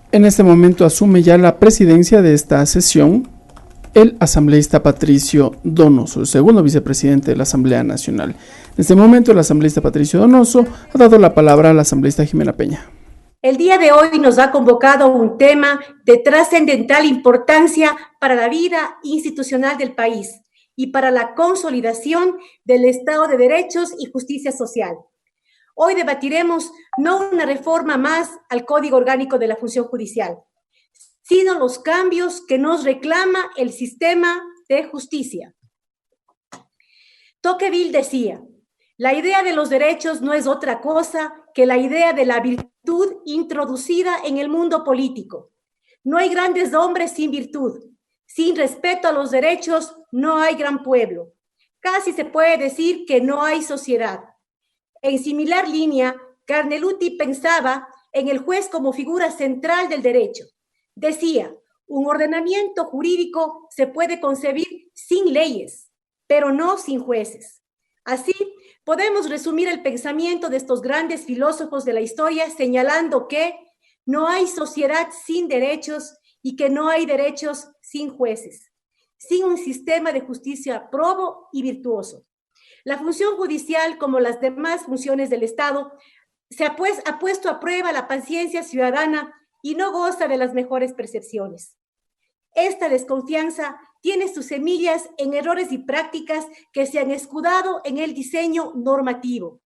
En este momento asume ya la presidencia de esta sesión el asambleísta Patricio Donoso, el segundo vicepresidente de la Asamblea Nacional. En este momento el asambleísta Patricio Donoso ha dado la palabra a la asambleísta Jimena Peña. El día de hoy nos ha convocado un tema de trascendental importancia para la vida institucional del país y para la consolidación del Estado de Derechos y Justicia Social. Hoy debatiremos no una reforma más al Código Orgánico de la Función Judicial, sino los cambios que nos reclama el sistema de justicia. Tocqueville decía: la idea de los derechos no es otra cosa que la idea de la virtud introducida en el mundo político. No hay grandes hombres sin virtud. Sin respeto a los derechos no hay gran pueblo. Casi se puede decir que no hay sociedad. En similar línea, Carneluti pensaba en el juez como figura central del derecho. Decía: un ordenamiento jurídico se puede concebir sin leyes, pero no sin jueces. Así, podemos resumir el pensamiento de estos grandes filósofos de la historia señalando que no hay sociedad sin derechos y que no hay derechos sin jueces, sin un sistema de justicia probo y virtuoso. La función judicial, como las demás funciones del Estado, ha puesto a prueba la paciencia ciudadana y no goza de las mejores percepciones. Esta desconfianza tiene sus semillas en errores y prácticas que se han escudado en el diseño normativo.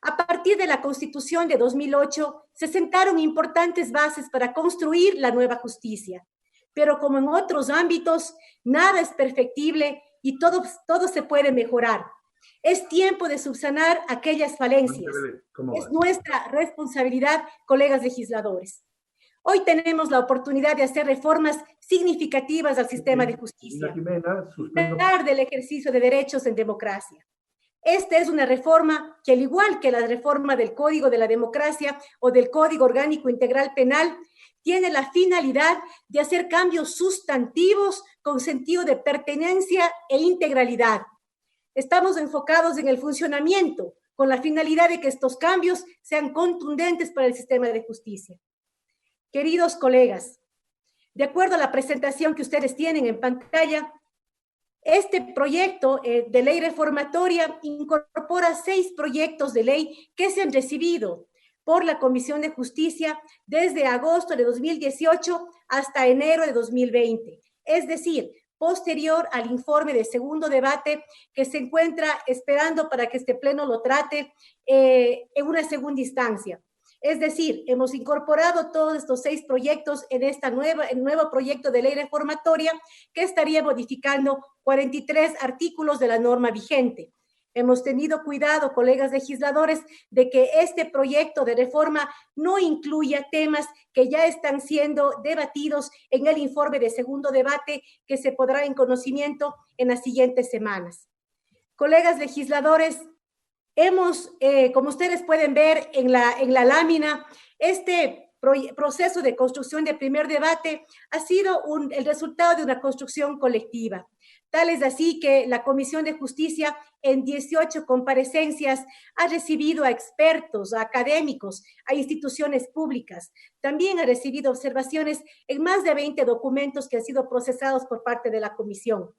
A partir de la Constitución de 2008, se sentaron importantes bases para construir la nueva justicia. Pero como en otros ámbitos, nada es perfectible y todo se puede mejorar. Es tiempo de subsanar aquellas falencias. Es nuestra responsabilidad, colegas legisladores. Hoy tenemos la oportunidad de hacer reformas significativas al sistema de justicia, dar del ejercicio de derechos en democracia. Esta es una reforma que, al igual que la reforma del Código de la Democracia o del Código Orgánico Integral Penal, tiene la finalidad de hacer cambios sustantivos con sentido de pertenencia e integralidad. Estamos enfocados en el funcionamiento, con la finalidad de que estos cambios sean contundentes para el sistema de justicia. Queridos colegas, de acuerdo a la presentación que ustedes tienen en pantalla, este proyecto de ley reformatoria incorpora 6 proyectos de ley que se han recibido por la Comisión de Justicia desde agosto de 2018 hasta enero de 2020. Es decir, posterior al informe de segundo debate que se encuentra esperando para que este pleno lo trate en una segunda instancia. Es decir, hemos incorporado todos estos 6 proyectos en el nuevo proyecto de ley reformatoria que estaría modificando 43 artículos de la norma vigente. Hemos tenido cuidado, colegas legisladores, de que este proyecto de reforma no incluya temas que ya están siendo debatidos en el informe de segundo debate que se podrá en conocimiento en las siguientes semanas. Colegas legisladores, como ustedes pueden ver en la lámina, este proceso de construcción de primer debate ha sido el resultado de una construcción colectiva. Tal es así que la Comisión de Justicia, en 18 comparecencias, ha recibido a expertos, a académicos, a instituciones públicas. También ha recibido observaciones en más de 20 documentos que han sido procesados por parte de la Comisión.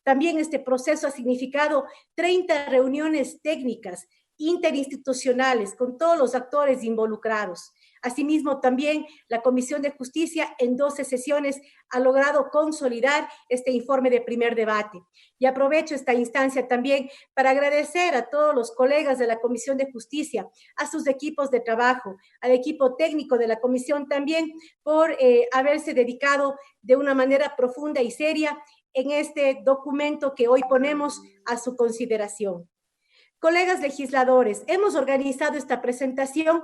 También este proceso ha significado 30 reuniones técnicas interinstitucionales con todos los actores involucrados. Asimismo, también la Comisión de Justicia en 12 sesiones ha logrado consolidar este informe de primer debate. Y aprovecho esta instancia también para agradecer a todos los colegas de la Comisión de Justicia, a sus equipos de trabajo, al equipo técnico de la Comisión también por haberse dedicado de una manera profunda y seria en este documento que hoy ponemos a su consideración. Colegas legisladores, hemos organizado esta presentación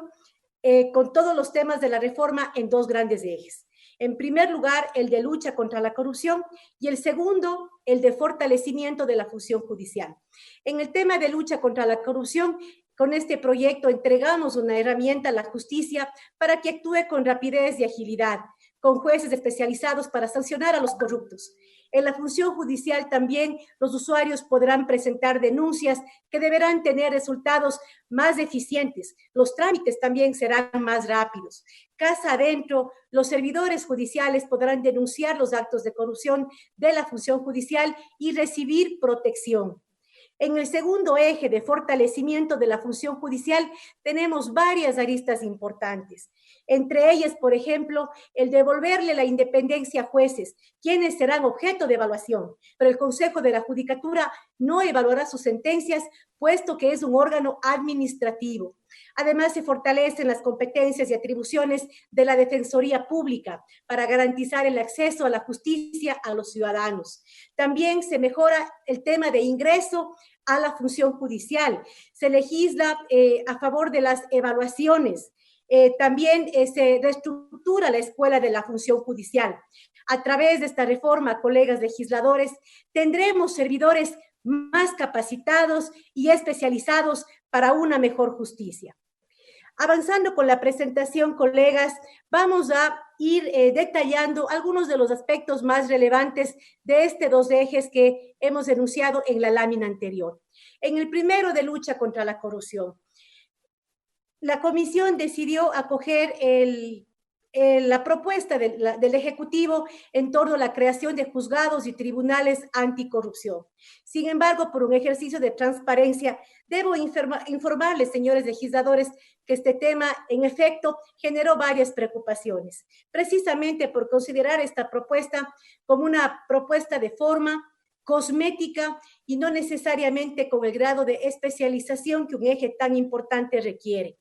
con todos los temas de la reforma en 2 grandes ejes. En primer lugar, el de lucha contra la corrupción y el segundo, el de fortalecimiento de la función judicial. En el tema de lucha contra la corrupción, con este proyecto entregamos una herramienta a la justicia para que actúe con rapidez y agilidad, con jueces especializados para sancionar a los corruptos. En la función judicial también los usuarios podrán presentar denuncias que deberán tener resultados más eficientes. Los trámites también serán más rápidos. Casa adentro, los servidores judiciales podrán denunciar los actos de corrupción de la función judicial y recibir protección. En el segundo eje de fortalecimiento de la función judicial tenemos varias aristas importantes. Entre ellas, por ejemplo, el devolverle la independencia a jueces, quienes serán objeto de evaluación, pero el Consejo de la Judicatura no evaluará sus sentencias, puesto que es un órgano administrativo. Además, se fortalecen las competencias y atribuciones de la Defensoría Pública para garantizar el acceso a la justicia a los ciudadanos. También se mejora el tema de ingreso a la función judicial. Se legisla a favor de las evaluaciones. También se reestructura la escuela de la función judicial. A través de esta reforma, colegas legisladores, tendremos servidores más capacitados y especializados para una mejor justicia. Avanzando con la presentación, colegas, vamos a ir detallando algunos de los aspectos más relevantes de estos dos ejes que hemos enunciado en la lámina anterior. En el primero, de lucha contra la corrupción. La comisión decidió acoger la propuesta del Ejecutivo en torno a la creación de juzgados y tribunales anticorrupción. Sin embargo, por un ejercicio de transparencia, debo informarles, señores legisladores, que este tema, en efecto, generó varias preocupaciones, precisamente por considerar esta propuesta como una propuesta de forma cosmética y no necesariamente con el grado de especialización que un eje tan importante requiere.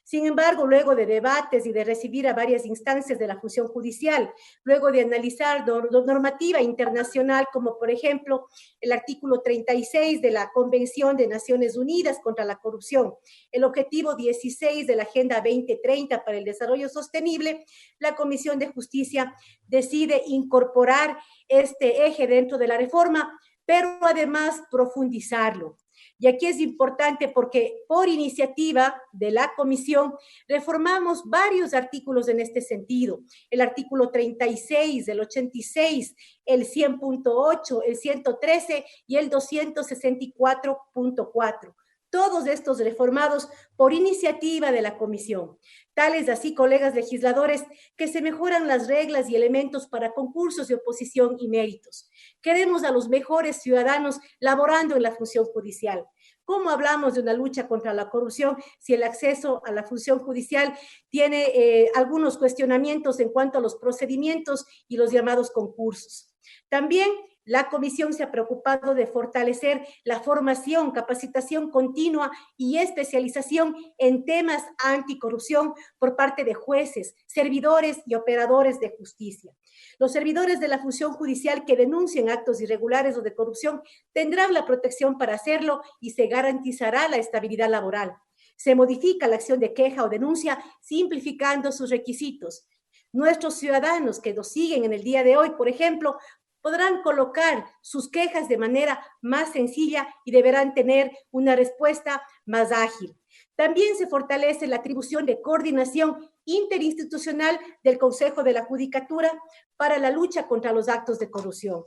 Sin embargo, luego de debates y de recibir a varias instancias de la función judicial, luego de analizar normativa internacional, como por ejemplo el artículo 36 de la Convención de Naciones Unidas contra la Corrupción, el objetivo 16 de la Agenda 2030 para el Desarrollo Sostenible, la Comisión de Justicia decide incorporar este eje dentro de la reforma, pero además profundizarlo. Y aquí es importante porque por iniciativa de la comisión reformamos varios artículos en este sentido. El artículo 36, el 86, el 100.8, el 113 y el 264.4. Todos estos reformados por iniciativa de la comisión. Tales así, colegas legisladores, que se mejoran las reglas y elementos para concursos de oposición y méritos. Queremos a los mejores ciudadanos laborando en la función judicial. ¿Cómo hablamos de una lucha contra la corrupción si el acceso a la función judicial tiene algunos cuestionamientos en cuanto a los procedimientos y los llamados concursos? También la comisión se ha preocupado de fortalecer la formación, capacitación continua y especialización en temas anticorrupción por parte de jueces, servidores y operadores de justicia. Los servidores de la función judicial que denuncien actos irregulares o de corrupción tendrán la protección para hacerlo y se garantizará la estabilidad laboral. Se modifica la acción de queja o denuncia simplificando sus requisitos. Nuestros ciudadanos que nos siguen en el día de hoy, por ejemplo, podrán colocar sus quejas de manera más sencilla y deberán tener una respuesta más ágil. También se fortalece la atribución de coordinación interinstitucional del Consejo de la Judicatura para la lucha contra los actos de corrupción.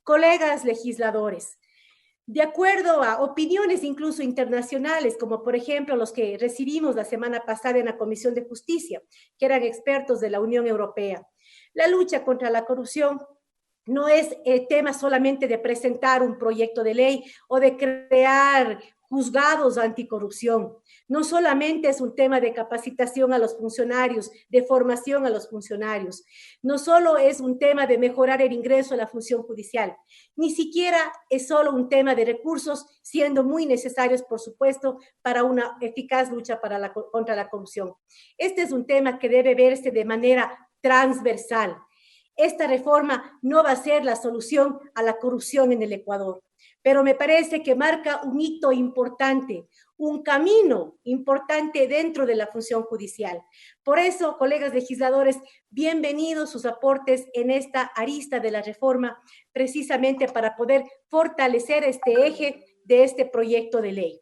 Colegas legisladores, de acuerdo a opiniones incluso internacionales, como por ejemplo los que recibimos la semana pasada en la Comisión de Justicia, que eran expertos de la Unión Europea, la lucha contra la corrupción no es tema solamente de presentar un proyecto de ley o de crear juzgados anticorrupción. No solamente es un tema de capacitación a los funcionarios, de formación a los funcionarios. No solo es un tema de mejorar el ingreso a la función judicial. Ni siquiera es solo un tema de recursos, siendo muy necesarios, por supuesto, para una eficaz lucha contra la corrupción. Este es un tema que debe verse de manera transversal. Esta reforma no va a ser la solución a la corrupción en el Ecuador, pero me parece que marca un hito importante, un camino importante dentro de la función judicial. Por eso, colegas legisladores, bienvenidos sus aportes en esta arista de la reforma, precisamente para poder fortalecer este eje de este proyecto de ley.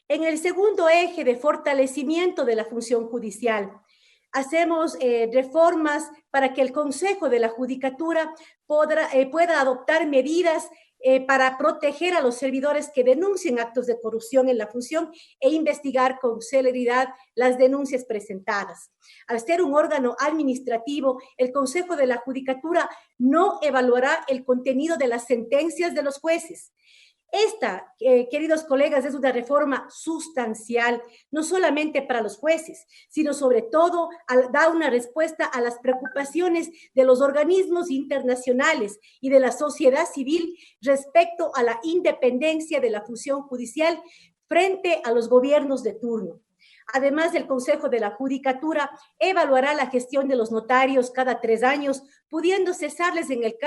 En el segundo eje de fortalecimiento de la función judicial, hacemos reformas para que el Consejo de la Judicatura pueda adoptar medidas para proteger a los servidores que denuncien actos de corrupción en la función e investigar con celeridad las denuncias presentadas. Al ser un órgano administrativo, el Consejo de la Judicatura no evaluará el contenido de las sentencias de los jueces. Esta, queridos colegas, es una reforma sustancial, no solamente para los jueces, sino sobre todo da una respuesta a las preocupaciones de los organismos internacionales y de la sociedad civil respecto a la independencia de la función judicial frente a los gobiernos de turno. Además, el Consejo de la Judicatura evaluará la gestión de los notarios cada 3 años, pudiendo cesarles en el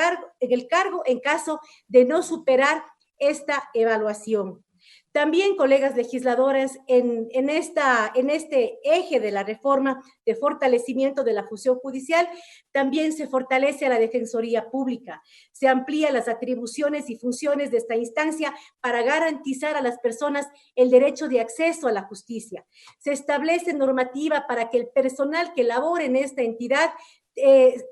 cargo en caso de no superar esta evaluación. También, colegas legisladores, en este eje de la reforma de fortalecimiento de la función judicial, también se fortalece a la Defensoría Pública, se amplían las atribuciones y funciones de esta instancia para garantizar a las personas el derecho de acceso a la justicia. Se establece normativa para que el personal que labore en esta entidad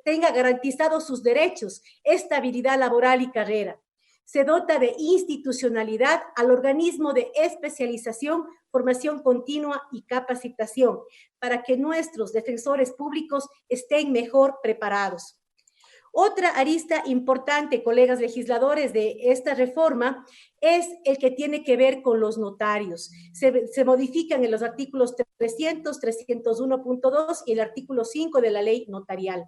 tenga garantizados sus derechos, estabilidad laboral y carrera. Se dota de institucionalidad al organismo de especialización, formación continua y capacitación para que nuestros defensores públicos estén mejor preparados. Otra arista importante, colegas legisladores, de esta reforma es el que tiene que ver con los notarios. Se modifican en los artículos 300, 301.2 y el artículo 5 de la ley notarial.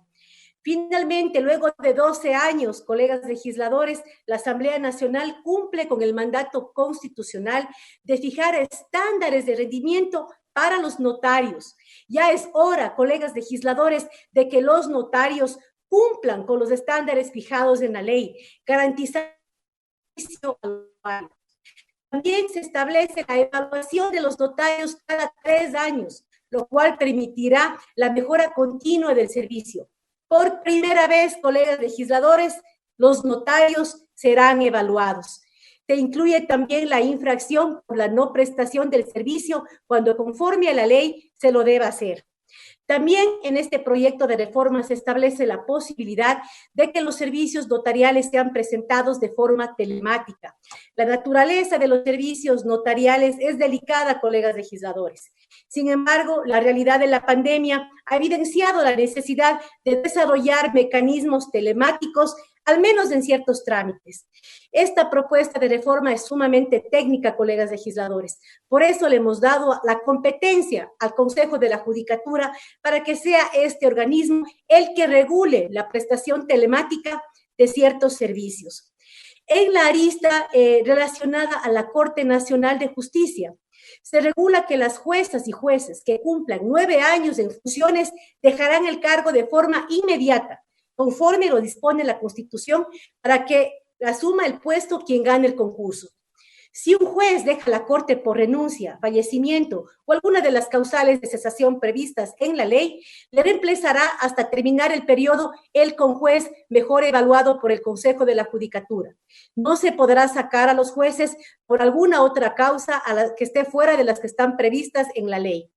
Finalmente, luego de 12 años, colegas legisladores, la Asamblea Nacional cumple con el mandato constitucional de fijar estándares de rendimiento para los notarios. Ya es hora, colegas legisladores, de que los notarios cumplan con los estándares fijados en la ley, garantizando el servicio a los usuarios. También se establece la evaluación de los notarios cada 3 años, lo cual permitirá la mejora continua del servicio. Por primera vez, colegas legisladores, los notarios serán evaluados. Se incluye también la infracción por la no prestación del servicio cuando conforme a la ley se lo deba hacer. También en este proyecto de reforma se establece la posibilidad de que los servicios notariales sean presentados de forma telemática. La naturaleza de los servicios notariales es delicada, colegas legisladores. Sin embargo, la realidad de la pandemia ha evidenciado la necesidad de desarrollar mecanismos telemáticos, al menos en ciertos trámites. Esta propuesta de reforma es sumamente técnica, colegas legisladores. Por eso le hemos dado la competencia al Consejo de la Judicatura para que sea este organismo el que regule la prestación telemática de ciertos servicios. En la arista relacionada a la Corte Nacional de Justicia, se regula que las juezas y jueces que cumplan 9 años en funciones dejarán el cargo de forma inmediata, conforme lo dispone la Constitución, para que asuma el puesto quien gane el concurso. Si un juez deja la Corte por renuncia, fallecimiento o alguna de las causales de cesación previstas en la ley, le reemplazará hasta terminar el periodo el conjuez mejor evaluado por el Consejo de la Judicatura. No se podrá sacar a los jueces por alguna otra causa a la que esté fuera de las que están previstas en la ley.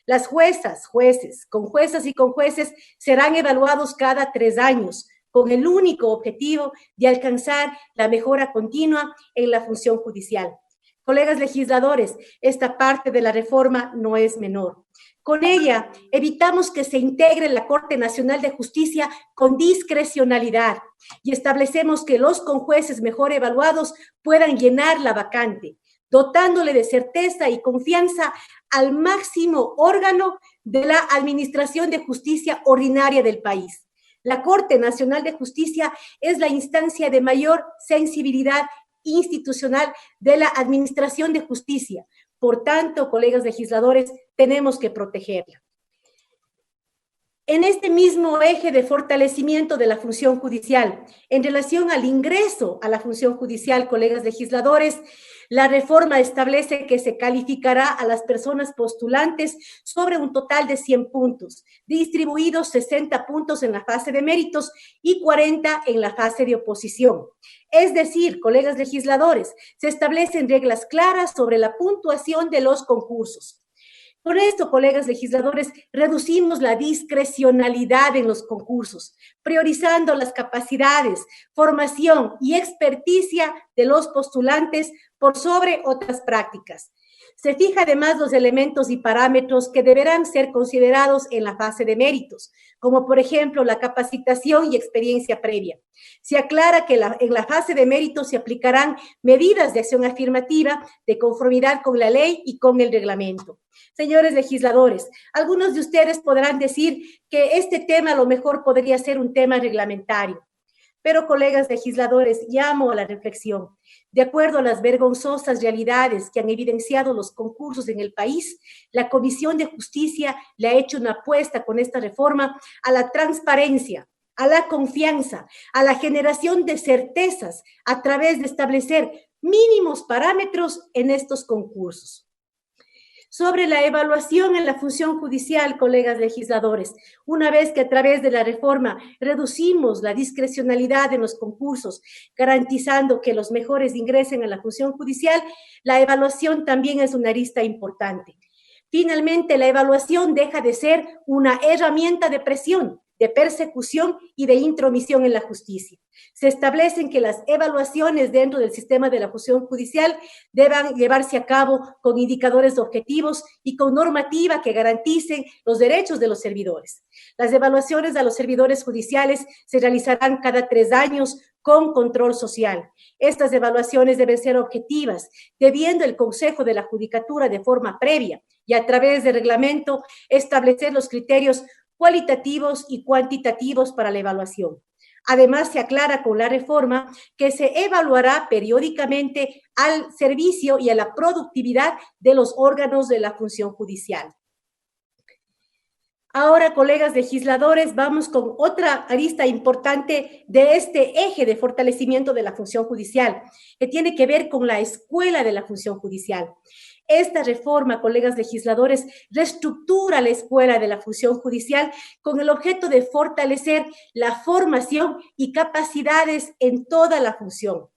Las juezas, jueces, conjuezas y conjueces serán evaluados cada 3 años, con el único objetivo de alcanzar la mejora continua en la función judicial. Colegas legisladores, esta parte de la reforma no es menor. Con ella evitamos que se integre la Corte Nacional de Justicia con discrecionalidad y establecemos que los conjueces mejor evaluados puedan llenar la vacante, dotándole de certeza y confianza al máximo órgano de la Administración de Justicia ordinaria del país. La Corte Nacional de Justicia es la instancia de mayor sensibilidad institucional de la Administración de Justicia. Por tanto, colegas legisladores, tenemos que protegerla. En este mismo eje de fortalecimiento de la función judicial, en relación al ingreso a la función judicial, colegas legisladores, la reforma establece que se calificará a las personas postulantes sobre un total de 100 puntos, distribuidos 60 puntos en la fase de méritos y 40 en la fase de oposición. Es decir, colegas legisladores, se establecen reglas claras sobre la puntuación de los concursos. Por esto, colegas legisladores, reducimos la discrecionalidad en los concursos, priorizando las capacidades, formación y experticia de los postulantes por sobre otras prácticas. Se fija además los elementos y parámetros que deberán ser considerados en la fase de méritos, como por ejemplo la capacitación y experiencia previa. Se aclara que en la fase de méritos se aplicarán medidas de acción afirmativa de conformidad con la ley y con el reglamento. Señores legisladores, algunos de ustedes podrán decir que este tema a lo mejor podría ser un tema reglamentario. Pero, colegas legisladores, llamo a la reflexión. De acuerdo a las vergonzosas realidades que han evidenciado los concursos en el país, la Comisión de Justicia le ha hecho una apuesta con esta reforma a la transparencia, a la confianza, a la generación de certezas a través de establecer mínimos parámetros en estos concursos. Sobre la evaluación en la función judicial, colegas legisladores, una vez que a través de la reforma reducimos la discrecionalidad en los concursos, garantizando que los mejores ingresen a la función judicial, la evaluación también es una arista importante. Finalmente, la evaluación deja de ser una herramienta de presión, de persecución y de intromisión en la justicia. Se establecen que las evaluaciones dentro del sistema de la función judicial deban llevarse a cabo con indicadores objetivos y con normativa que garanticen los derechos de los servidores. Las evaluaciones a los servidores judiciales se realizarán cada 3 años con control social. Estas evaluaciones deben ser objetivas, debiendo el Consejo de la Judicatura de forma previa y a través de reglamento establecer los criterios cualitativos y cuantitativos para la evaluación. Además, se aclara con la reforma que se evaluará periódicamente al servicio y a la productividad de los órganos de la función judicial. Ahora, colegas legisladores, vamos con otra arista importante de este eje de fortalecimiento de la función judicial, que tiene que ver con la escuela de la función judicial. Esta reforma, colegas legisladores, reestructura la escuela de la función judicial con el objeto de fortalecer la formación y capacidades en toda la función.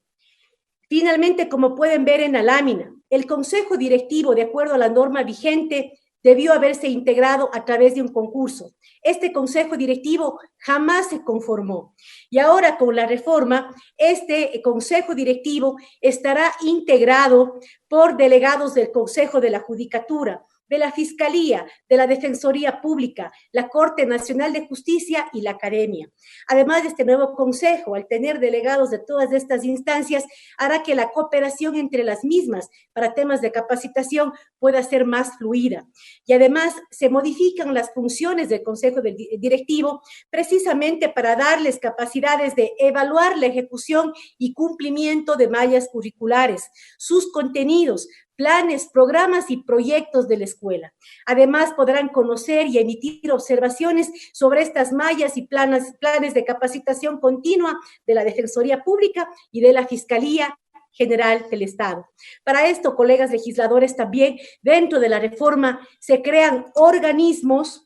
Finalmente, como pueden ver en la lámina, el Consejo Directivo, de acuerdo a la norma vigente, debió haberse integrado a través de un concurso. Este Consejo Directivo jamás se conformó. Y ahora, con la reforma, este Consejo Directivo estará integrado por delegados del Consejo de la Judicatura, de la Fiscalía, de la Defensoría Pública, la Corte Nacional de Justicia y la Academia. Además de este nuevo consejo, al tener delegados de todas estas instancias, hará que la cooperación entre las mismas para temas de capacitación pueda ser más fluida. Y además se modifican las funciones del Consejo Directivo precisamente para darles capacidades de evaluar la ejecución y cumplimiento de mallas curriculares, sus contenidos, planes, programas y proyectos de la escuela. Además, podrán conocer y emitir observaciones sobre estas mallas y planes de capacitación continua de la Defensoría Pública y de la Fiscalía General del Estado. Para esto, colegas legisladores, también dentro de la reforma se crean organismos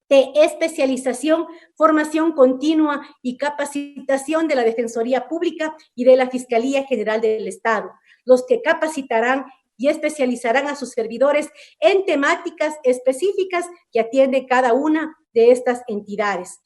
de especialización, formación continua y capacitación de la Defensoría Pública y de la Fiscalía General del Estado, los que capacitarán y especializarán a sus servidores en temáticas específicas que atiende cada una de estas entidades.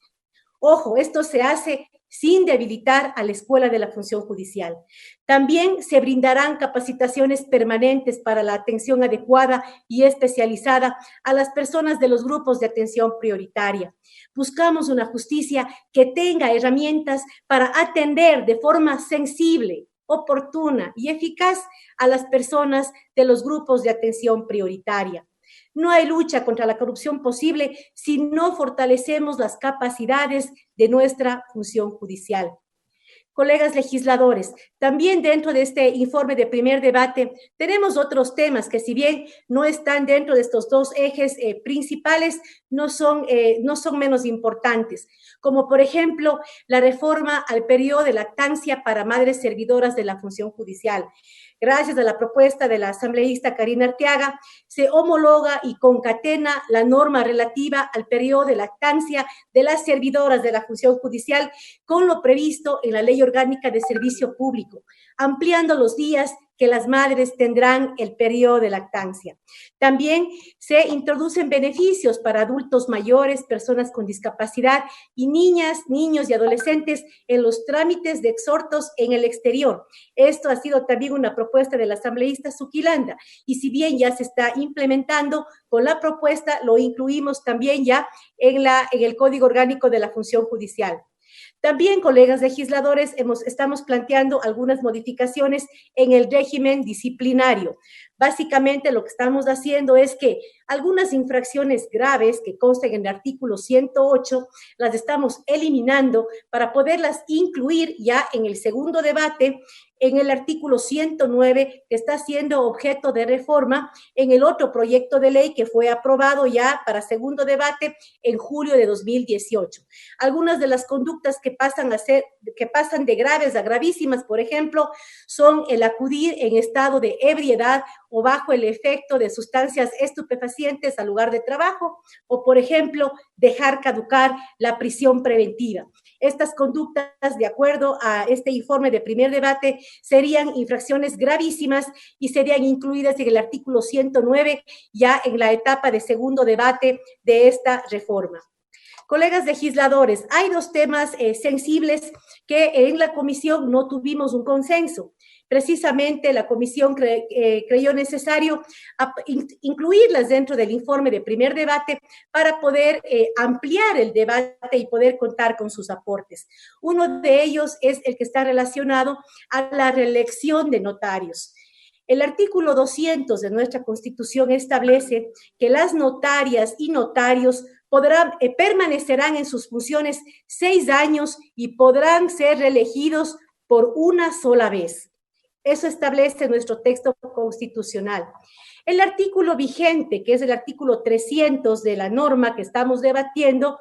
Ojo, esto se hace sin debilitar a la escuela de la función judicial. También se brindarán capacitaciones permanentes para la atención adecuada y especializada a las personas de los grupos de atención prioritaria. Buscamos una justicia que tenga herramientas para atender de forma sensible, oportuna y eficaz a las personas de los grupos de atención prioritaria. No hay lucha contra la corrupción posible si no fortalecemos las capacidades de nuestra función judicial. Colegas legisladores, también dentro de este informe de primer debate tenemos otros temas que, si bien no están dentro de estos dos ejes principales, no son menos importantes, como por ejemplo la reforma al periodo de lactancia para madres servidoras de la función judicial. Gracias a la propuesta de la asambleísta Karina Arteaga, se homologa y concatena la norma relativa al periodo de lactancia de las servidoras de la función judicial con lo previsto en la Ley Orgánica de Servicio Público, ampliando los días que las madres tendrán el periodo de lactancia. También se introducen beneficios para adultos mayores, personas con discapacidad y niñas, niños y adolescentes en los trámites de exhortos en el exterior. Esto ha sido también una propuesta del asambleísta Suquilanda, y si bien ya se está implementando, con la propuesta lo incluimos también ya en el Código Orgánico de la Función Judicial. También, colegas legisladores, estamos planteando algunas modificaciones en el régimen disciplinario. Básicamente, lo que estamos haciendo es que algunas infracciones graves que constan en el artículo 108 las estamos eliminando para poderlas incluir ya en el segundo debate en el artículo 109, que está siendo objeto de reforma en el otro proyecto de ley que fue aprobado ya para segundo debate en julio de 2018. Algunas de las conductas que pasan de graves a gravísimas, por ejemplo, son el acudir en estado de ebriedad o bajo el efecto de sustancias estupefacientes al lugar de trabajo, o, por ejemplo, dejar caducar la prisión preventiva. Estas conductas, de acuerdo a este informe de primer debate, serían infracciones gravísimas y serían incluidas en el artículo 109, ya en la etapa de segundo debate de esta reforma. Colegas legisladores, hay dos temas sensibles que en la comisión no tuvimos un consenso. Precisamente la comisión creyó necesario incluirlas dentro del informe de primer debate para poder ampliar el debate y poder contar con sus aportes. Uno de ellos es el que está relacionado a la reelección de notarios. El artículo 200 de nuestra Constitución establece que las notarias y notarios permanecerán en sus funciones 6 años y podrán ser reelegidos por una sola vez. Eso establece nuestro texto constitucional. El artículo vigente, que es el artículo 300 de la norma que estamos debatiendo,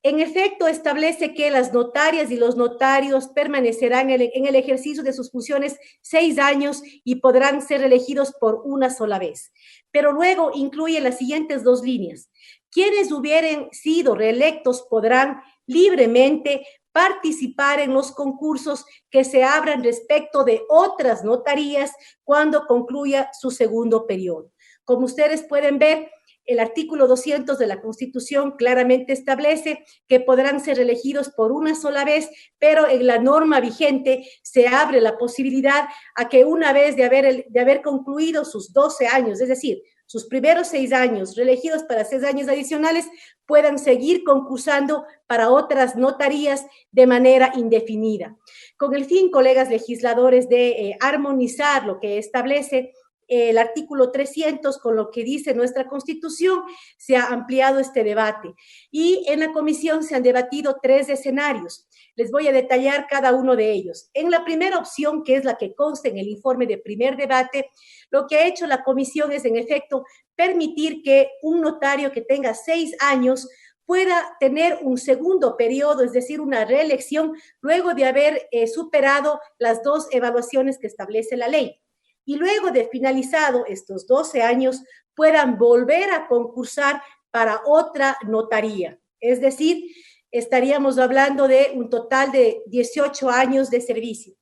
en efecto establece que las notarias y los notarios permanecerán en el ejercicio de sus funciones 6 años y podrán ser elegidos por una sola vez. Pero luego incluye las siguientes 2 líneas. Quienes hubieran sido reelectos podrán libremente participar en los concursos que se abran respecto de otras notarías cuando concluya su segundo periodo. Como ustedes pueden ver, el artículo 200 de la Constitución claramente establece que podrán ser elegidos por una sola vez, pero en la norma vigente se abre la posibilidad a que una vez de haber concluido sus 12 años, es decir, sus primeros 6 años, reelegidos para 6 años adicionales, puedan seguir concursando para otras notarías de manera indefinida. Con el fin, colegas legisladores, de armonizar lo que establece el artículo 300 con lo que dice nuestra Constitución, se ha ampliado este debate. Y en la comisión se han debatido 3 escenarios. Les voy a detallar cada uno de ellos. En la primera opción, que es la que consta en el informe de primer debate, lo que ha hecho la comisión es, en efecto, permitir que un notario que tenga 6 años pueda tener un segundo periodo, es decir, una reelección, luego de haber superado las 2 evaluaciones que establece la ley. Y luego de finalizado estos 12 años, puedan volver a concursar para otra notaría. Es decir, estaríamos hablando de un total de 18 años de servicio.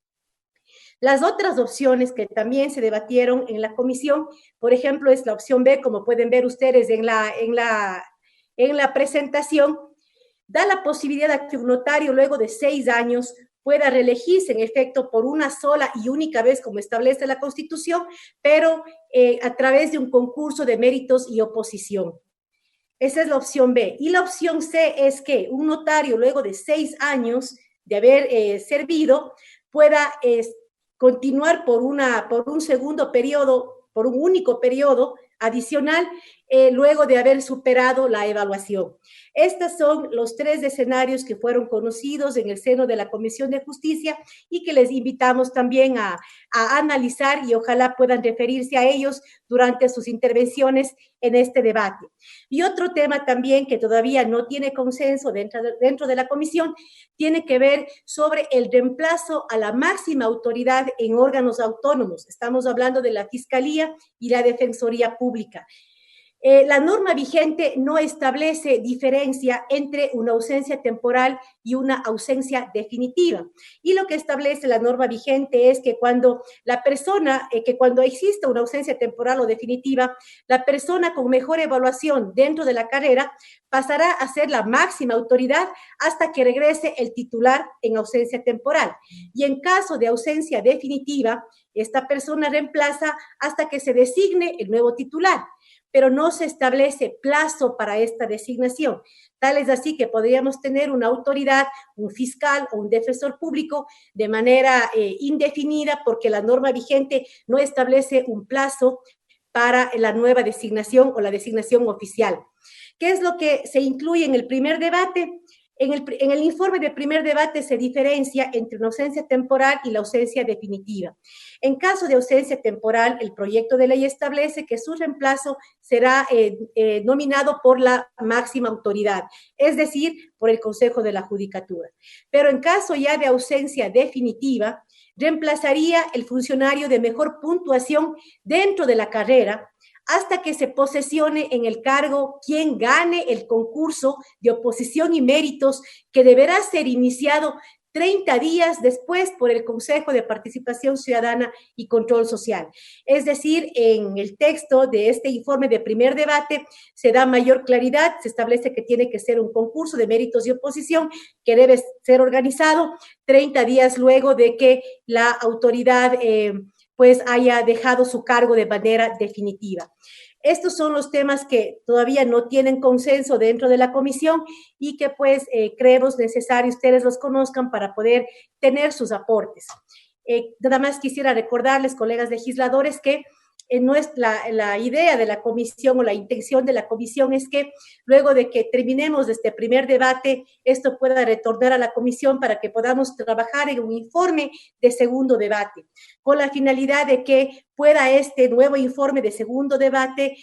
Las otras opciones que también se debatieron en la comisión, por ejemplo, es la opción B, como pueden ver ustedes en la presentación, da la posibilidad a que un notario luego de 6 años pueda reelegirse, en efecto, por una sola y única vez, como establece la Constitución, pero a través de un concurso de méritos y oposición. Esa es la opción B. Y la opción C es que un notario, luego de 6 años de haber servido, pueda continuar por un segundo periodo, por un único periodo adicional, luego de haber superado la evaluación. Estos son los 3 escenarios que fueron conocidos en el seno de la Comisión de Justicia y que les invitamos también a analizar y ojalá puedan referirse a ellos durante sus intervenciones en este debate. Y otro tema también que todavía no tiene consenso dentro de la comisión tiene que ver sobre el reemplazo a la máxima autoridad en órganos autónomos. Estamos hablando de la Fiscalía y la Defensoría Pública. La norma vigente no establece diferencia entre una ausencia temporal y una ausencia definitiva. Y lo que establece la norma vigente es que cuando la persona, que cuando exista una ausencia temporal o definitiva, la persona con mejor evaluación dentro de la carrera pasará a ser la máxima autoridad hasta que regrese el titular en ausencia temporal. Y en caso de ausencia definitiva, esta persona reemplaza hasta que se designe el nuevo titular, pero no se establece plazo para esta designación. Tal es así que podríamos tener una autoridad, un fiscal o un defensor público de manera indefinida porque la norma vigente no establece un plazo para la nueva designación o la designación oficial. ¿Qué es lo que se incluye en el primer debate? En el informe de primer debate se diferencia entre una ausencia temporal y la ausencia definitiva. En caso de ausencia temporal, el proyecto de ley establece que su reemplazo será nominado por la máxima autoridad, es decir, por el Consejo de la Judicatura. Pero en caso ya de ausencia definitiva, reemplazaría el funcionario de mejor puntuación dentro de la carrera hasta que se posesione en el cargo quien gane el concurso de oposición y méritos que deberá ser iniciado 30 días después por el Consejo de Participación Ciudadana y Control Social. Es decir, en el texto de este informe de primer debate se da mayor claridad, se establece que tiene que ser un concurso de méritos y oposición que debe ser organizado 30 días luego de que la autoridad pues haya dejado su cargo de manera definitiva. Estos son los temas que todavía no tienen consenso dentro de la comisión y que pues creemos necesario ustedes los conozcan para poder tener sus aportes. Nada más quisiera recordarles, colegas legisladores, que no es la idea de la comisión o la intención de la comisión es que luego de que terminemos este primer debate, esto pueda retornar a la comisión para que podamos trabajar en un informe de segundo debate, con la finalidad de que pueda este nuevo informe de segundo debate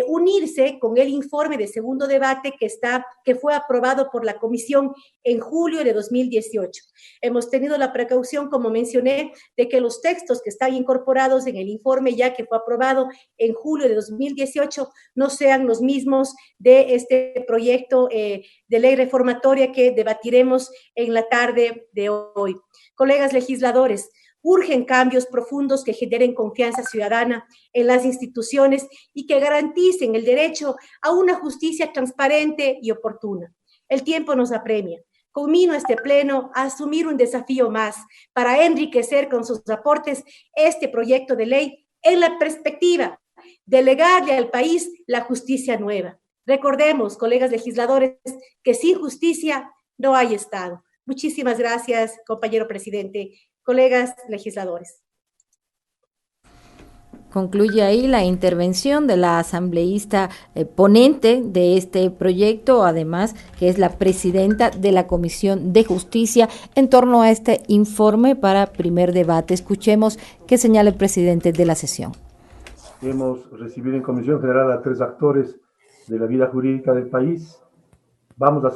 unirse con el informe de segundo debate que fue aprobado por la comisión en julio de 2018. Hemos tenido la precaución, como mencioné, de que los textos que están incorporados en el informe ya que fue aprobado en julio de 2018 no sean los mismos de este proyecto de ley reformatoria que debatiremos en la tarde de hoy. Colegas legisladores, urgen cambios profundos que generen confianza ciudadana en las instituciones y que garanticen el derecho a una justicia transparente y oportuna. El tiempo nos apremia. Conmino a este pleno a asumir un desafío más para enriquecer con sus aportes este proyecto de ley en la perspectiva de legarle al país la justicia nueva. Recordemos, colegas legisladores, que sin justicia no hay Estado. Muchísimas gracias, compañero presidente. Colegas legisladores. Concluye ahí la intervención de la asambleísta ponente de este proyecto, además que es la presidenta de la Comisión de Justicia, en torno a este informe para primer debate. Escuchemos qué señala el presidente de la sesión. Hemos recibido en Comisión General a 3 actores de la vida jurídica del país. Vamos a